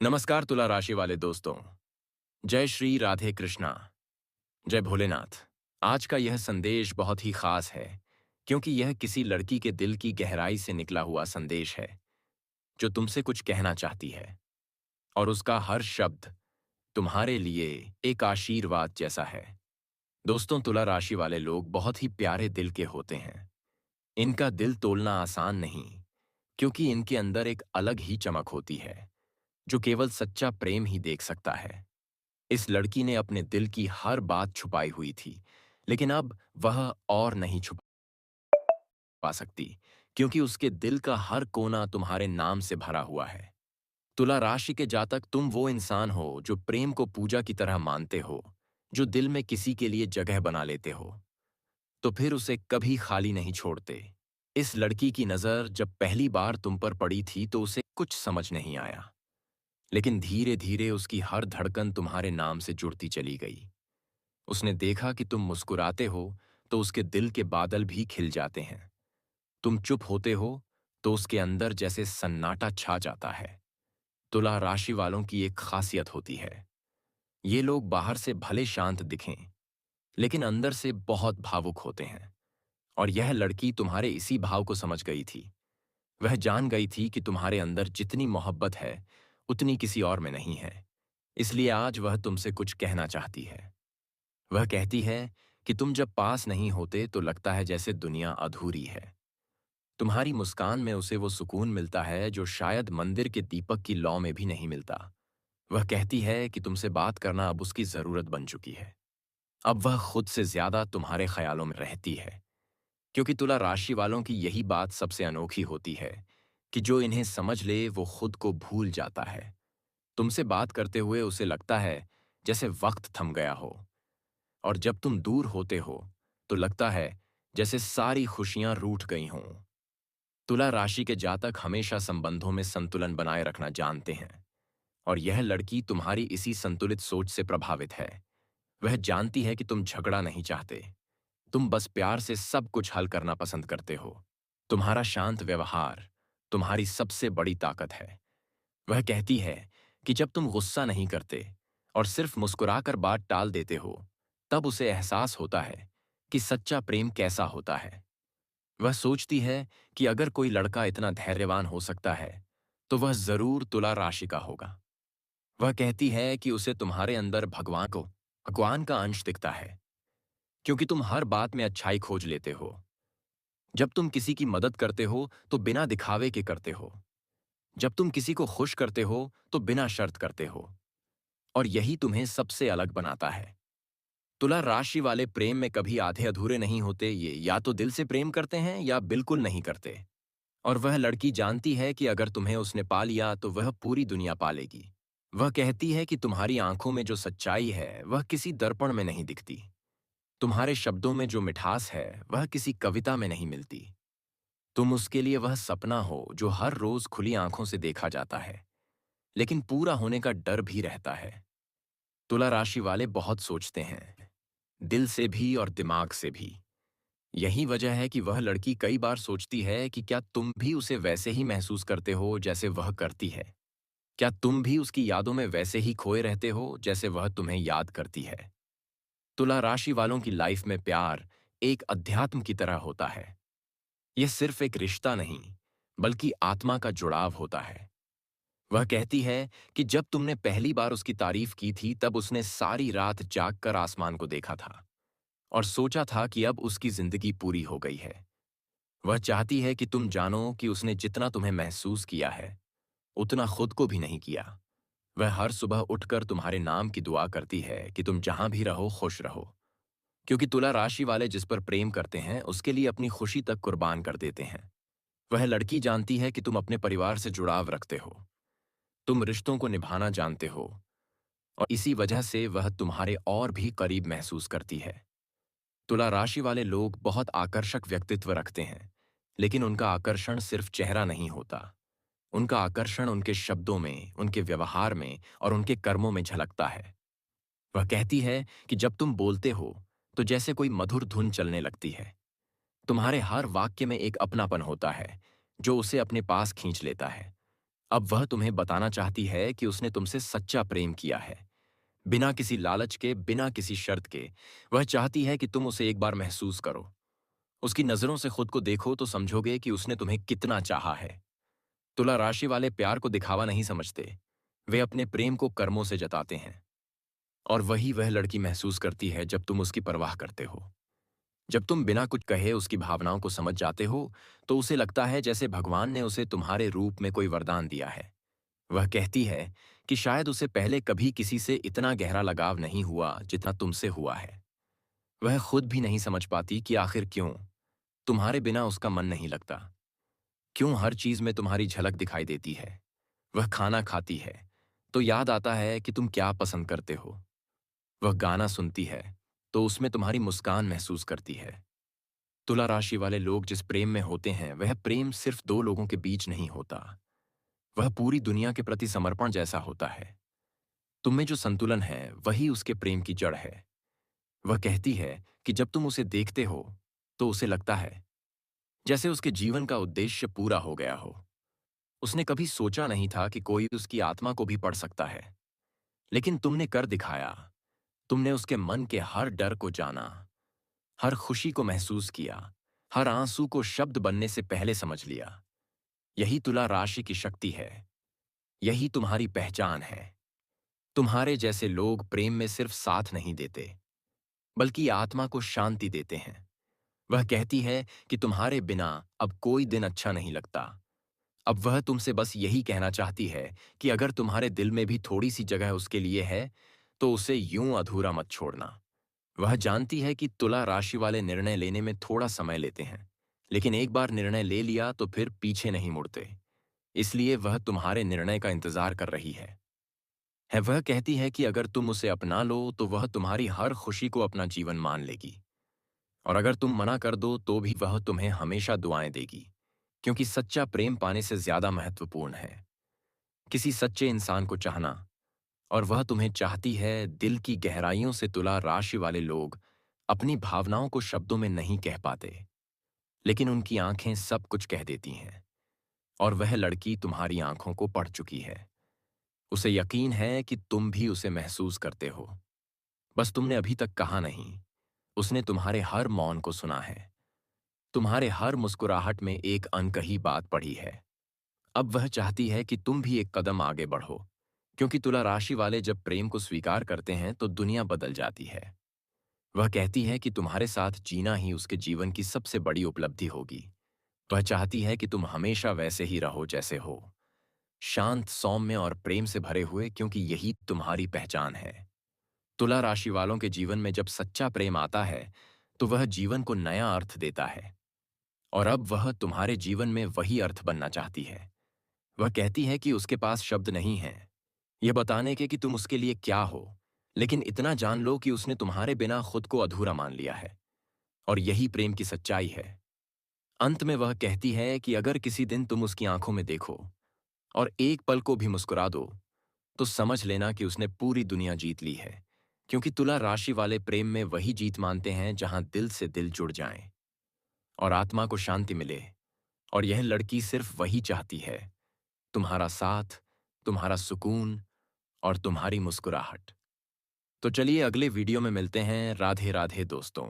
नमस्कार तुला राशि वाले दोस्तों। जय श्री राधे कृष्णा। जय भोलेनाथ। आज का यह संदेश बहुत ही खास है क्योंकि यह किसी लड़की के दिल की गहराई से निकला हुआ संदेश है जो तुमसे कुछ कहना चाहती है और उसका हर शब्द तुम्हारे लिए एक आशीर्वाद जैसा है। दोस्तों, तुला राशि वाले लोग बहुत ही प्यारे दिल के होते हैं। इनका दिल तोलना आसान नहीं क्योंकि इनके अंदर एक अलग ही चमक होती है जो केवल सच्चा प्रेम ही देख सकता है। इस लड़की ने अपने दिल की हर बात छुपाई हुई थी, लेकिन अब वह और नहीं छुपा सकती क्योंकि उसके दिल का हर कोना तुम्हारे नाम से भरा हुआ है। तुला राशि के जातक, तुम वो इंसान हो जो प्रेम को पूजा की तरह मानते हो, जो दिल में किसी के लिए जगह बना लेते हो तो फिर उसे कभी खाली नहीं छोड़ते। इस लड़की की नजर जब पहली बार तुम पर पड़ी थी तो उसे कुछ समझ नहीं आया, लेकिन धीरे धीरे उसकी हर धड़कन तुम्हारे नाम से जुड़ती चली गई। उसने देखा कि तुम मुस्कुराते हो तो उसके दिल के बादल भी खिल जाते हैं। तुम चुप होते हो तो उसके अंदर जैसे सन्नाटा छा जाता है। तुला राशि वालों की एक खासियत होती है, ये लोग बाहर से भले शांत दिखें लेकिन अंदर से बहुत भावुक होते हैं। और यह लड़की तुम्हारे इसी भाव को समझ गई थी। वह जान गई थी कि तुम्हारे अंदर जितनी मोहब्बत है उतनी किसी और में नहीं है। इसलिए आज वह तुमसे कुछ कहना चाहती है। वह कहती है कि तुम जब पास नहीं होते तो लगता है जैसे दुनिया अधूरी है। तुम्हारी मुस्कान में उसे वो सुकून मिलता है जो शायद मंदिर के दीपक की लौ में भी नहीं मिलता। वह कहती है कि तुमसे बात करना अब उसकी जरूरत बन चुकी है। अब वह खुद से ज्यादा तुम्हारे ख्यालों में रहती है, क्योंकि तुला राशि वालों की यही बात सबसे अनोखी होती है कि जो इन्हें समझ ले वो खुद को भूल जाता है। तुमसे बात करते हुए उसे लगता है जैसे वक्त थम गया हो, और जब तुम दूर होते हो तो लगता है जैसे सारी खुशियां रूठ गई हों। तुला राशि के जातक हमेशा संबंधों में संतुलन बनाए रखना जानते हैं, और यह लड़की तुम्हारी इसी संतुलित सोच से प्रभावित है। वह जानती है कि तुम झगड़ा नहीं चाहते, तुम बस प्यार से सब कुछ हल करना पसंद करते हो। तुम्हारा शांत व्यवहार तुम्हारी सबसे बड़ी ताकत है। वह कहती है कि जब तुम गुस्सा नहीं करते और सिर्फ मुस्कुराकर बात टाल देते हो, तब उसे एहसास होता है कि सच्चा प्रेम कैसा होता है। वह सोचती है कि अगर कोई लड़का इतना धैर्यवान हो सकता है तो वह जरूर तुला राशि का होगा। वह कहती है कि उसे तुम्हारे अंदर भगवान का अंश दिखता है, क्योंकि तुम हर बात में अच्छाई खोज लेते हो। जब तुम किसी की मदद करते हो तो बिना दिखावे के करते हो। जब तुम किसी को खुश करते हो तो बिना शर्त करते हो, और यही तुम्हें सबसे अलग बनाता है। तुला राशि वाले प्रेम में कभी आधे अधूरे नहीं होते। ये या तो दिल से प्रेम करते हैं या बिल्कुल नहीं करते। और वह लड़की जानती है कि अगर तुम्हें उसने पा लिया तो वह पूरी दुनिया पा लेगी। वह कहती है कि तुम्हारी आंखों में जो सच्चाई है वह किसी दर्पण में नहीं दिखती। तुम्हारे शब्दों में जो मिठास है वह किसी कविता में नहीं मिलती। तुम उसके लिए वह सपना हो जो हर रोज खुली आंखों से देखा जाता है, लेकिन पूरा होने का डर भी रहता है। तुला राशि वाले बहुत सोचते हैं, दिल से भी और दिमाग से भी। यही वजह है कि वह लड़की कई बार सोचती है कि क्या तुम भी उसे वैसे ही महसूस करते हो जैसे वह करती है। क्या तुम भी उसकी यादों में वैसे ही खोए रहते हो जैसे वह तुम्हें याद करती है। तुला राशि वालों की लाइफ में प्यार एक अध्यात्म की तरह होता है। यह सिर्फ एक रिश्ता नहीं, बल्कि आत्मा का जुड़ाव होता है। वह कहती है कि जब तुमने पहली बार उसकी तारीफ की थी तब उसने सारी रात जागकर आसमान को देखा था और सोचा था कि अब उसकी जिंदगी पूरी हो गई है। वह चाहती है कि तुम जानो कि उसने जितना तुम्हें महसूस किया है उतना खुद को भी नहीं किया। वह हर सुबह उठकर तुम्हारे नाम की दुआ करती है कि तुम जहां भी रहो खुश रहो, क्योंकि तुला राशि वाले जिस पर प्रेम करते हैं उसके लिए अपनी खुशी तक कुर्बान कर देते हैं। वह लड़की जानती है कि तुम अपने परिवार से जुड़ाव रखते हो, तुम रिश्तों को निभाना जानते हो, और इसी वजह से वह तुम्हारे और भी करीब महसूस करती है। तुला राशि वाले लोग बहुत आकर्षक व्यक्तित्व रखते हैं, लेकिन उनका आकर्षण सिर्फ चेहरा नहीं होता। उनका आकर्षण उनके शब्दों में, उनके व्यवहार में और उनके कर्मों में झलकता है। वह कहती है कि जब तुम बोलते हो तो जैसे कोई मधुर धुन चलने लगती है। तुम्हारे हर वाक्य में एक अपनापन होता है जो उसे अपने पास खींच लेता है। अब वह तुम्हें बताना चाहती है कि उसने तुमसे सच्चा प्रेम किया है, बिना किसी लालच के, बिना किसी शर्त के। वह चाहती है कि तुम उसे एक बार महसूस करो। उसकी नजरों से खुद को देखो तो समझोगे कि उसने तुम्हें कितना चाहा है। तुला राशि वाले प्यार को दिखावा नहीं समझते, वे अपने प्रेम को कर्मों से जताते हैं। और वही वह लड़की महसूस करती है जब तुम उसकी परवाह करते हो। जब तुम बिना कुछ कहे उसकी भावनाओं को समझ जाते हो, तो उसे लगता है जैसे भगवान ने उसे तुम्हारे रूप में कोई वरदान दिया है। वह कहती है कि शायद उसे पहले कभी किसी से इतना गहरा लगाव नहीं हुआ जितना तुमसे हुआ है। वह खुद भी नहीं समझ पाती कि आखिर क्यों तुम्हारे बिना उसका मन नहीं लगता, क्यों हर चीज में तुम्हारी झलक दिखाई देती है। वह खाना खाती है तो याद आता है कि तुम क्या पसंद करते हो। वह गाना सुनती है तो उसमें तुम्हारी मुस्कान महसूस करती है। तुला राशि वाले लोग जिस प्रेम में होते हैं, वह प्रेम सिर्फ दो लोगों के बीच नहीं होता, वह पूरी दुनिया के प्रति समर्पण जैसा होता है। तुम में जो संतुलन है वही उसके प्रेम की जड़ है। वह कहती है कि जब तुम उसे देखते हो तो उसे लगता है जैसे उसके जीवन का उद्देश्य पूरा हो गया हो। उसने कभी सोचा नहीं था कि कोई उसकी आत्मा को भी पढ़ सकता है, लेकिन तुमने कर दिखाया। तुमने उसके मन के हर डर को जाना, हर खुशी को महसूस किया, हर आंसू को शब्द बनने से पहले समझ लिया। यही तुला राशि की शक्ति है, यही तुम्हारी पहचान है। तुम्हारे जैसे लोग प्रेम में सिर्फ साथ नहीं देते, बल्कि आत्मा को शांति देते हैं। वह कहती है कि तुम्हारे बिना अब कोई दिन अच्छा नहीं लगता। अब वह तुमसे बस यही कहना चाहती है कि अगर तुम्हारे दिल में भी थोड़ी सी जगह उसके लिए है, तो उसे यूं अधूरा मत छोड़ना। वह जानती है कि तुला राशि वाले निर्णय लेने में थोड़ा समय लेते हैं, लेकिन एक बार निर्णय ले लिया तो फिर पीछे नहीं मुड़ते। इसलिए वह तुम्हारे निर्णय का इंतजार कर रही है। वह कहती है कि अगर तुम उसे अपना लो तो वह तुम्हारी हर खुशी को अपना जीवन मान लेगी, और अगर तुम मना कर दो तो भी वह तुम्हें हमेशा दुआएं देगी, क्योंकि सच्चा प्रेम पाने से ज्यादा महत्वपूर्ण है किसी सच्चे इंसान को चाहना। और वह तुम्हें चाहती है दिल की गहराइयों से। तुला राशि वाले लोग अपनी भावनाओं को शब्दों में नहीं कह पाते, लेकिन उनकी आंखें सब कुछ कह देती हैं। और वह लड़की तुम्हारी आंखों को पढ़ चुकी है। उसे यकीन है कि तुम भी उसे महसूस करते हो, बस तुमने अभी तक कहा नहीं। उसने तुम्हारे हर मौन को सुना है, तुम्हारे हर मुस्कुराहट में एक अनकही बात पढ़ी है। अब वह चाहती है कि तुम भी एक कदम आगे बढ़ो, क्योंकि तुला राशि वाले जब प्रेम को स्वीकार करते हैं तो दुनिया बदल जाती है। वह कहती है कि तुम्हारे साथ जीना ही उसके जीवन की सबसे बड़ी उपलब्धि होगी। वह चाहती है कि तुम हमेशा वैसे ही रहो जैसे हो, शांत, सौम्य और प्रेम से भरे हुए, क्योंकि यही तुम्हारी पहचान है। तुला राशि वालों के जीवन में जब सच्चा प्रेम आता है तो वह जीवन को नया अर्थ देता है। और अब वह तुम्हारे जीवन में वही अर्थ बनना चाहती है। वह कहती है कि उसके पास शब्द नहीं हैं यह बताने के कि तुम उसके लिए क्या हो, लेकिन इतना जान लो कि उसने तुम्हारे बिना खुद को अधूरा मान लिया है। और यही प्रेम की सच्चाई है। अंत में वह कहती है कि अगर किसी दिन तुम उसकी आंखों में देखो और एक पल को भी मुस्कुरा दो, तो समझ लेना कि उसने पूरी दुनिया जीत ली है, क्योंकि तुला राशि वाले प्रेम में वही जीत मानते हैं जहां दिल से दिल जुड़ जाएं और आत्मा को शांति मिले। और यह लड़की सिर्फ वही चाहती है, तुम्हारा साथ, तुम्हारा सुकून और तुम्हारी मुस्कुराहट। तो चलिए अगले वीडियो में मिलते हैं। राधे राधे दोस्तों।